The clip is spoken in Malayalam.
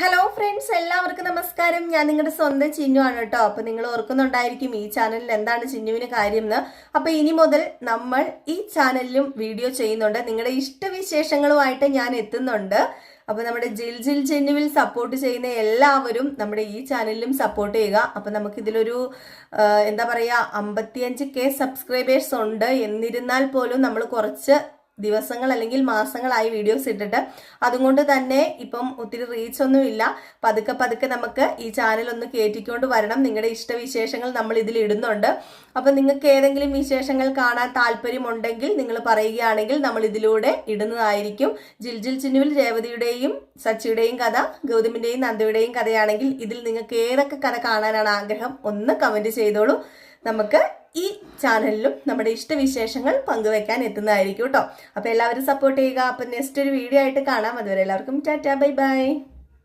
ഹലോ ഫ്രണ്ട്സ്, എല്ലാവർക്കും നമസ്കാരം. ഞാൻ നിങ്ങളുടെ സ്വന്തം ചിന്നു ആണ് കേട്ടോ. അപ്പൊ നിങ്ങൾ ഓർക്കുന്നുണ്ടായിരിക്കും ഈ ചാനലിൽ എന്താണ് ചിന്നുവിന് കാര്യം എന്ന്. അപ്പൊ ഇനി മുതൽ നമ്മൾ ഈ ചാനലിലും വീഡിയോ ചെയ്യുന്നുണ്ട്. നിങ്ങളുടെ ഇഷ്ടവിശേഷങ്ങളുമായിട്ട് ഞാൻ എത്തുന്നുണ്ട്. അപ്പൊ നമ്മുടെ ജിൽ ജിൽ ചിന്നുവിൽ സപ്പോർട്ട് ചെയ്യുന്ന എല്ലാവരും നമ്മുടെ ഈ ചാനലിലും സപ്പോർട്ട് ചെയ്യുക. അപ്പൊ നമുക്ക് ഇതിലൊരു എന്താ പറയാ 55K സബ്സ്ക്രൈബേഴ്സ് ഉണ്ട്. എന്നിരുന്നാൽ പോലും നമ്മൾ കുറച്ച് ദിവസങ്ങൾ അല്ലെങ്കിൽ മാസങ്ങളായി വീഡിയോസ് ഇട്ടിട്ട്, അതുകൊണ്ട് തന്നെ ഇപ്പം ഒത്തിരി റീച്ച് ഒന്നുമില്ല. പതുക്കെ പതുക്കെ നമുക്ക് ഈ ചാനൽ ഒന്ന് കയറ്റിക്കൊണ്ട് വരണം. നിങ്ങളുടെ ഇഷ്ടവിശേഷങ്ങൾ നമ്മൾ ഇതിൽ ഇടുന്നുണ്ട്. അപ്പം നിങ്ങൾക്ക് ഏതെങ്കിലും വിശേഷങ്ങൾ കാണാൻ താല്പര്യമുണ്ടെങ്കിൽ നിങ്ങൾ പറയുകയാണെങ്കിൽ നമ്മൾ ഇതിലൂടെ ഇടുന്നതായിരിക്കും. ജിൽ ജിൽ ചിന്നുവിൽ രേവതിയുടെയും സച്ചിയുടെയും കഥ, ഗൗതമിന്റെയും നന്ദയുടെയും കഥയാണെങ്കിൽ ഇതിൽ നിങ്ങൾക്ക് ഏതൊക്കെ കഥ കാണാനാണ് ആഗ്രഹം ഒന്ന് കമന്റ് ചെയ്തോളൂ. നമുക്ക് ഈ ചാനലിലും നമ്മുടെ ഇഷ്ടവിശേഷങ്ങൾ പങ്കുവെക്കാൻ എത്തുന്നതായിരിക്കും കേട്ടോ. അപ്പൊ എല്ലാവരും സപ്പോർട്ട് ചെയ്യുക. അപ്പൊ നെക്സ്റ്റ് ഒരു വീഡിയോ ആയിട്ട് കാണാം. അതുവരെ എല്ലാവർക്കും ടാറ്റാ, ബൈ ബൈ.